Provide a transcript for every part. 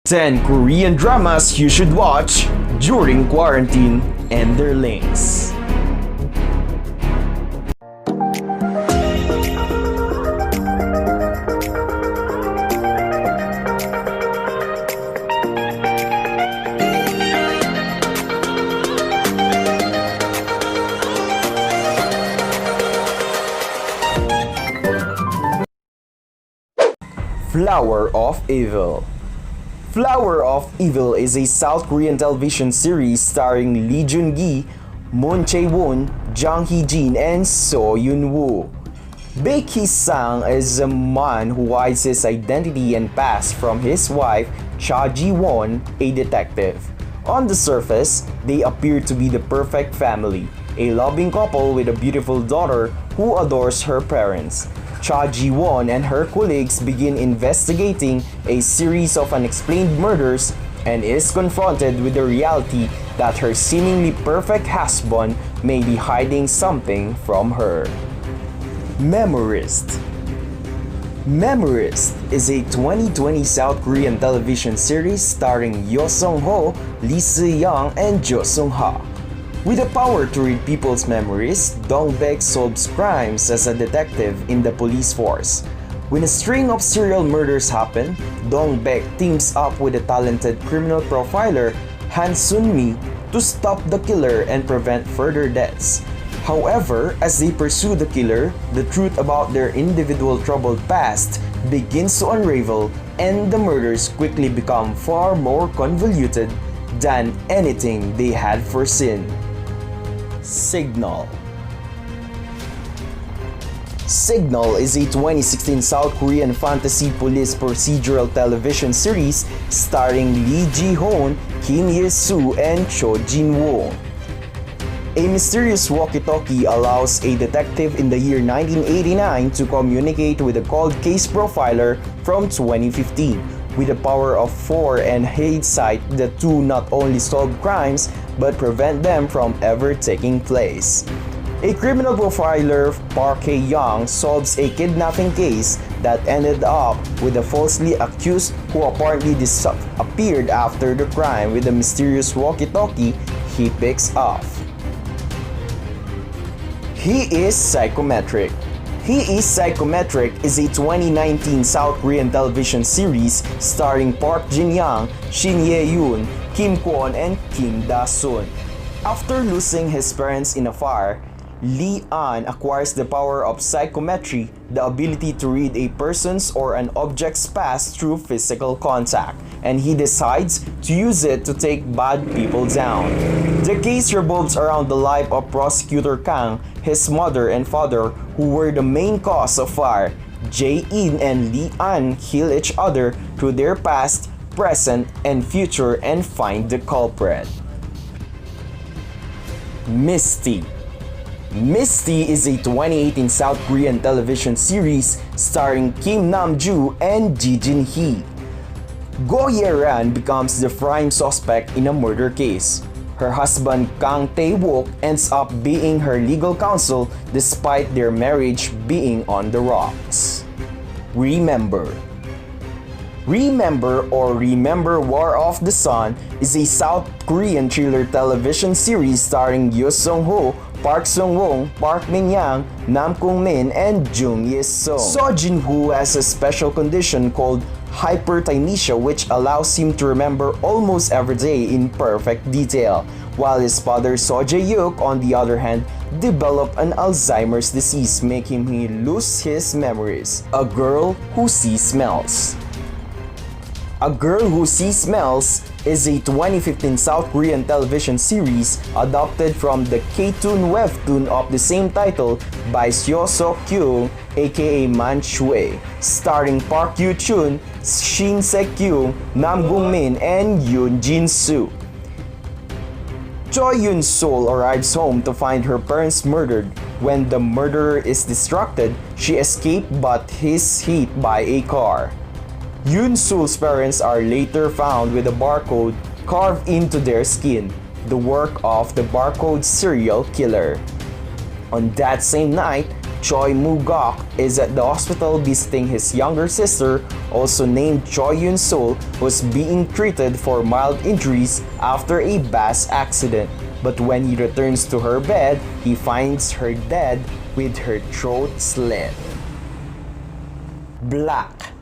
10 Korean dramas you should watch during quarantine and their links. Flower of Evil. Flower of Evil is a South Korean television series starring Lee Jun-gi, Moon Chae-won, Jang Hee-jin, and So Yun-woo. Baek Hee-sang is a man who hides his identity and past from his wife, Cha Ji-won, a detective. On the surface, they appear to be the perfect family, a loving couple with a beautiful daughter who adores her parents. Cha Ji-won and her colleagues begin investigating a series of unexplained murders and is confronted with the reality that her seemingly perfect husband may be hiding something from her. Memorist. Memorist is a 2020 South Korean television series starring Yo Sung-ho, Lee Se-young, and Jo Sung-ha. With the power to read people's memories, Dong-baek solves crimes as a detective in the police force. When a string of serial murders happen, Dong-baek teams up with the talented criminal profiler Han Sun-mi to stop the killer and prevent further deaths. However, as they pursue the killer, the truth about their individual troubled past begins to unravel and the murders quickly become far more convoluted than anything they had foreseen. Signal. Signal is a 2016 South Korean fantasy police procedural television series starring Lee Ji-hoon, Kim Ye-soo, and Cho Jin-woo. A mysterious walkie-talkie allows a detective in the year 1989 to communicate with a cold case profiler from 2015. With the power of 4 and hindsight, the two not only solve crimes but prevent them from ever taking place. A criminal profiler, Park Hae-young, solves a kidnapping case that ended up with a falsely accused who apparently disappeared after the crime with a mysterious walkie-talkie he picks up. He is Psychometric. He is Psychometric is a 2019 South Korean television series starring Park Jin-young, Shin Ye-yoon, Kim Kwon, and Kim Da-sun. After losing his parents in a fire, Lee An acquires the power of psychometry, the ability to read a person's or an object's past through physical contact, and he decides to use it to take bad people down. The case revolves around the life of Prosecutor Kang, his mother and father, who were the main cause of fire. Jae-in and Lee An kill each other through their past, present, and future and find the culprit. Misty. Misty is a 2018 South Korean television series starring Kim Nam-joo and Ji Jin-hee. Go Ye-ran becomes the prime suspect in a murder case. Her husband Kang Tae-wook ends up being her legal counsel despite their marriage being on the rocks. Remember. Remember or Remember War of the Sun is a South Korean thriller television series starring Yoo Sung-ho, Park Sung-won, Park Min-yang, Nam Kung-min, and Jung Ye-sung. So Jin-woo has a special condition called hyperthymesia which allows him to remember almost every day in perfect detail, while his father So Jae-yuk, on the other hand, developed an Alzheimer's disease making him lose his memories. A Girl Who Sees Smells. A Girl Who Sees Smells is a 2015 South Korean television series adapted from the K-toon webtoon of the same title by Seo So-kyung aka Man Chue, starring Park Yoo-chun, Shin Se-kyung, Nam Gung-min, and Yoon Jin-soo. Choi Yun-sol arrives home to find her parents murdered. When the murderer is distracted, she escapes but is hit by a car. Yun-sol's parents are later found with a barcode carved into their skin, the work of the barcode serial killer. On that same night, Choi Moo-gok is at the hospital visiting his younger sister, also named Choi Yun-sol, who's being treated for mild injuries after a bus accident. But when he returns to her bed, he finds her dead with her throat slit. Black.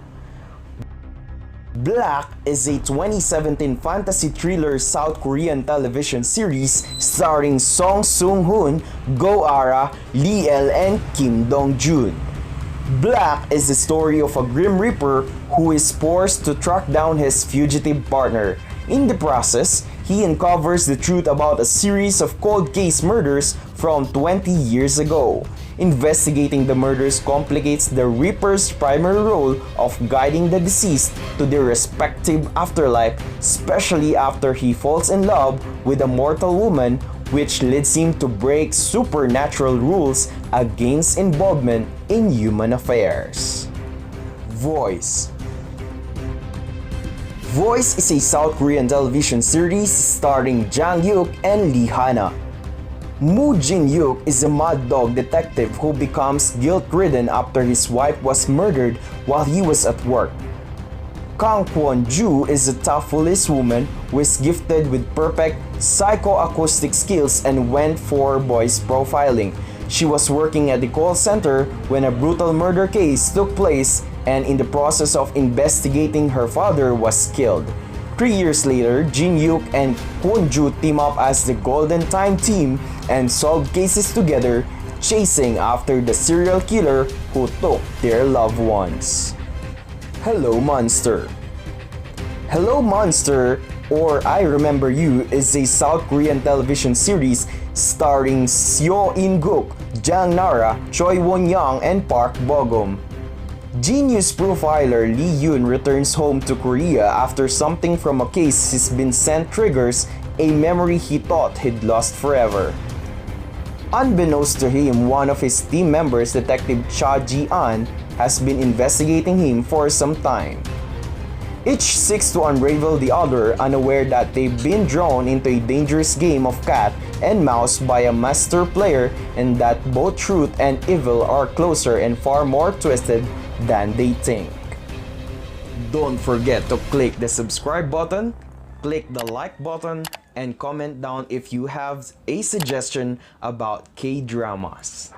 Black is a 2017 fantasy thriller South Korean television series starring Song Seung-hoon, Go Ara, Lee El, and Kim Dong-jun. Black is the story of a Grim Reaper who is forced to track down his fugitive partner. In the process, he uncovers the truth about a series of cold case murders from 20 years ago. Investigating the murders complicates the Reaper's primary role of guiding the deceased to their respective afterlife, especially after he falls in love with a mortal woman, which leads him to break supernatural rules against involvement in human affairs. Voice. Voice is a South Korean television series starring Jang Hyuk and Lee Hana. Moo Jin-hyuk is a mad dog detective who becomes guilt-ridden after his wife was murdered while he was at work. Kang Kwon-ju is a tough policewoman who is gifted with perfect psychoacoustic skills and went for voice profiling. She was working at the call center when a brutal murder case took place, and in the process of investigating, her father was killed. 3 years later, Jin-hyuk and Kwon-ju team up as the Golden Time team and solve cases together, chasing after the serial killer who took their loved ones. Hello Monster. Hello Monster, or I Remember You, is a South Korean television series starring Seo In-guk, Jang Nara, Choi Won-young, and Park Bo-gum. Genius profiler Lee Yoon returns home to Korea after something from a case he's been sent triggers a memory he thought he'd lost forever. Unbeknownst to him, one of his team members, Detective Cha Ji-an, has been investigating him for some time. Each seeks to unravel the other, unaware that they've been drawn into a dangerous game of cat and mouse by a master player, and that both truth and evil are closer and far more twisted than they think. Don't forget to click the subscribe button, click the like button, and comment down if you have a suggestion about K-dramas.